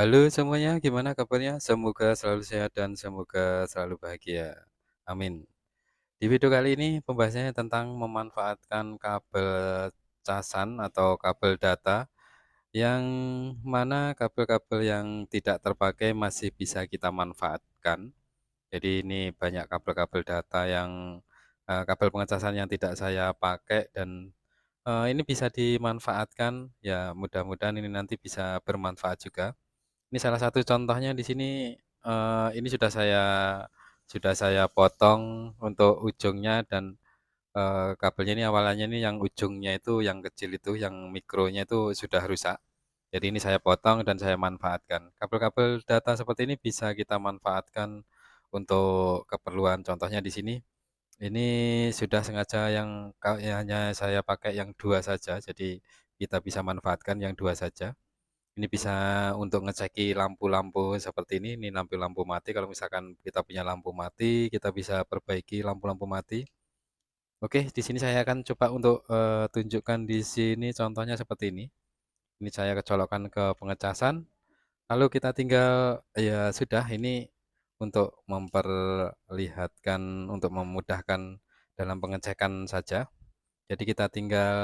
Halo semuanya, gimana kabarnya? Semoga selalu sehat dan semoga selalu bahagia. Amin. Di video kali ini pembahasannya tentang memanfaatkan kabel casan atau kabel data yang mana kabel-kabel yang tidak terpakai masih bisa kita manfaatkan. Jadi ini banyak kabel-kabel data yang kabel pengecasan yang tidak saya pakai dan ini bisa dimanfaatkan. Ya, mudah-mudahan ini nanti bisa bermanfaat juga. Ini salah satu contohnya di sini, ini sudah saya potong untuk ujungnya dan, kabelnya ini awalnya ini yang ujungnya itu yang kecil itu, yang mikronya itu sudah rusak. Jadi ini saya potong dan saya manfaatkan. Kabel-kabel data seperti ini bisa kita manfaatkan untuk keperluan contohnya di sini, ini sudah sengaja hanya saya pakai yang 2 saja, jadi kita bisa manfaatkan yang 2 saja. Ini bisa untuk ngeceki lampu-lampu seperti ini lampu-lampu mati kalau misalkan kita punya lampu mati, kita bisa perbaiki lampu-lampu mati. Oke, di sini saya akan coba untuk, tunjukkan di sini contohnya seperti ini. Ini saya kecolokkan ke pengecasan, lalu kita tinggal ya sudah ini untuk memperlihatkan, untuk memudahkan dalam pengecekan saja. Jadi kita tinggal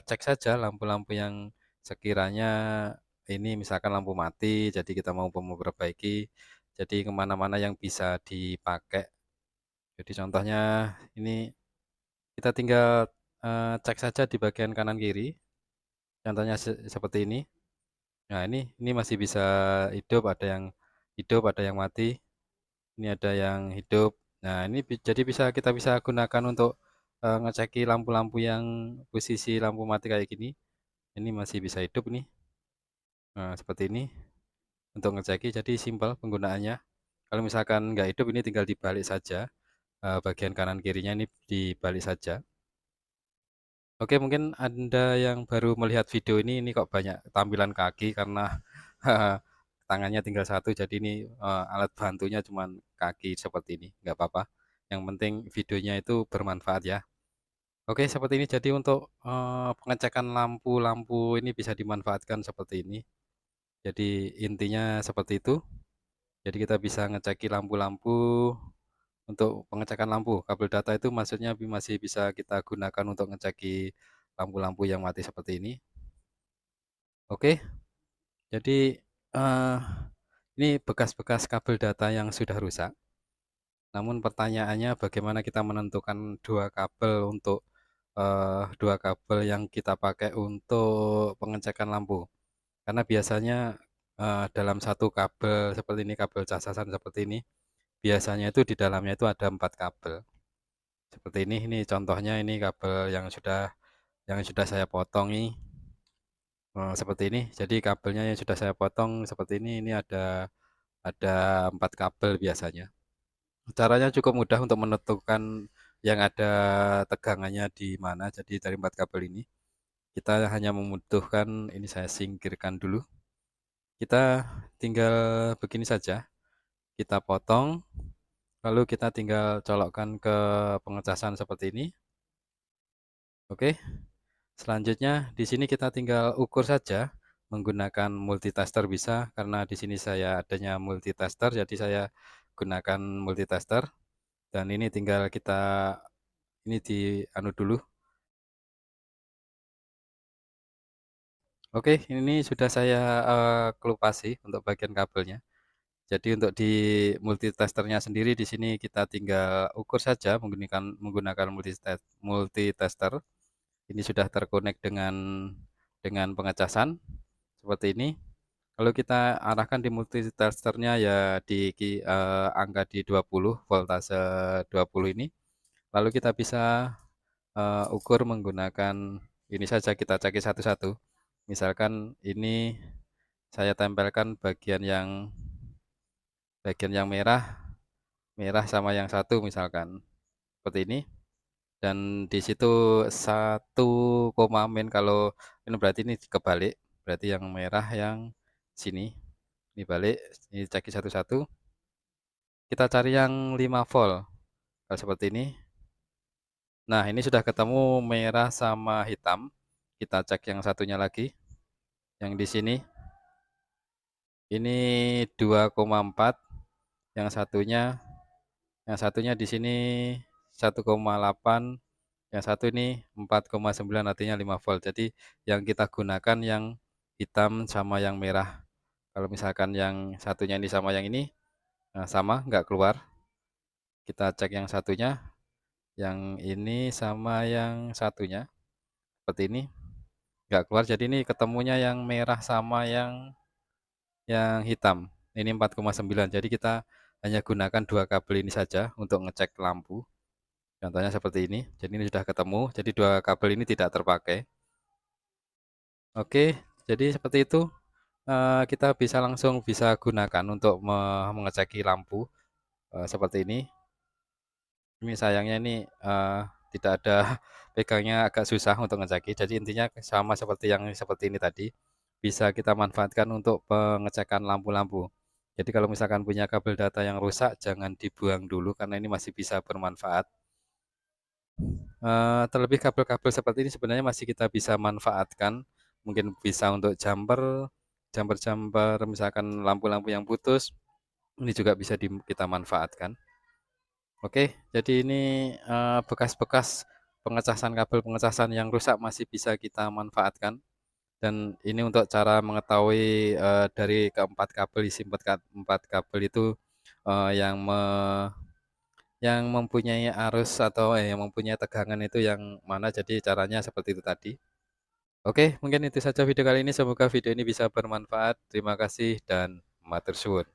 cek saja lampu-lampu yang sekiranya ini misalkan lampu mati, jadi kita mau memperbaiki, jadi kemana-mana yang bisa dipakai. Jadi contohnya ini kita tinggal cek saja di bagian kanan kiri, contohnya seperti ini. Nah ini masih bisa hidup, ada yang mati, ini ada yang hidup. Nah ini jadi kita bisa gunakan untuk ngeceki lampu-lampu yang posisi lampu mati kayak gini. Ini masih bisa hidup nih. Nah, seperti ini untuk ngeceki jadi simpel penggunaannya. Kalau misalkan nggak hidup ini tinggal dibalik saja, bagian kanan kirinya ini dibalik saja. Oke, mungkin Anda yang baru melihat video ini kok banyak tampilan kaki karena tangannya tinggal satu, jadi ini alat bantunya cuman kaki seperti ini, nggak apa-apa. Yang penting videonya itu bermanfaat ya. Oke, seperti ini jadi untuk pengecekan lampu-lampu ini bisa dimanfaatkan seperti ini. Jadi intinya seperti itu. Jadi kita bisa ngeceki lampu-lampu untuk pengecekan lampu. Kabel data itu maksudnya masih bisa kita gunakan untuk ngeceki lampu-lampu yang mati seperti ini. Oke, jadi eh, ini bekas-bekas kabel data yang sudah rusak. Namun pertanyaannya bagaimana kita menentukan dua kabel yang kita pakai untuk pengecekan lampu. Karena biasanya dalam satu kabel seperti ini, kabel casasan seperti ini, biasanya itu di dalamnya itu ada 4 kabel. Seperti ini contohnya ini kabel yang sudah saya potong ini, seperti ini. Jadi kabelnya yang sudah saya potong seperti ini ada 4 kabel biasanya. Caranya cukup mudah untuk menentukan yang ada tegangannya di mana. Jadi dari 4 kabel ini, kita hanya membutuhkan ini saya singkirkan dulu. Kita tinggal begini saja, kita potong, lalu kita tinggal colokkan ke pengecasan seperti ini. Oke. Selanjutnya di sini kita tinggal ukur saja menggunakan multitester bisa karena di sini saya adanya multitester jadi saya gunakan multitester dan ini tinggal kita ini di anu dulu. Oke, ini sudah saya kelupasi untuk bagian kabelnya. Jadi untuk di multitesternya sendiri di sini kita tinggal ukur saja menggunakan multitester. Ini sudah terkonek dengan pengecasan seperti ini. Lalu kita arahkan di multitesternya ya angka di 20, voltase 20 ini. Lalu kita bisa ukur menggunakan ini saja kita ceki satu-satu. Misalkan ini saya tempelkan bagian yang merah, merah sama yang satu misalkan. Seperti ini. Dan di situ 1, kalau ini berarti ini kebalik, berarti yang merah yang sini. Ini balik, ini ceki satu-satu. Kita cari yang 5 volt. Kalau seperti ini. Nah, ini sudah ketemu merah sama hitam. Kita cek yang satunya lagi, yang di sini. Ini 2,4, yang satunya di sini 1,8, yang satu ini 4,9 artinya 5 volt. Jadi yang kita gunakan yang hitam sama yang merah. Kalau misalkan yang satunya ini sama yang ini, nah sama nggak keluar. Kita cek yang satunya, yang ini sama yang satunya, seperti ini, nggak keluar. Jadi ini ketemunya yang merah sama yang hitam. Ini 4,9. Jadi kita hanya gunakan dua kabel ini saja untuk ngecek lampu. Contohnya seperti ini. Jadi ini sudah ketemu. Jadi dua kabel ini tidak terpakai. Oke, jadi seperti itu. Kita bisa langsung bisa gunakan untuk mengeceki lampu seperti ini. Ini sayangnya ini tidak ada pegangnya, agak susah untuk ngeceki. Jadi intinya sama seperti yang seperti ini tadi. Bisa kita manfaatkan untuk pengecekan lampu-lampu. Jadi kalau misalkan punya kabel data yang rusak, jangan dibuang dulu karena ini masih bisa bermanfaat. Terlebih kabel-kabel seperti ini sebenarnya masih kita bisa manfaatkan. Mungkin bisa untuk jumper, jumper-jumper, misalkan lampu-lampu yang putus, ini juga bisa kita manfaatkan. Oke, jadi ini bekas-bekas pengecasan kabel pengecasan yang rusak masih bisa kita manfaatkan. Dan ini untuk cara mengetahui dari keempat kabel, isi empat kabel itu yang yang mempunyai arus atau yang mempunyai tegangan itu yang mana. Jadi caranya seperti itu tadi. Oke, mungkin itu saja video kali ini. Semoga video ini bisa bermanfaat. Terima kasih dan matur suwun.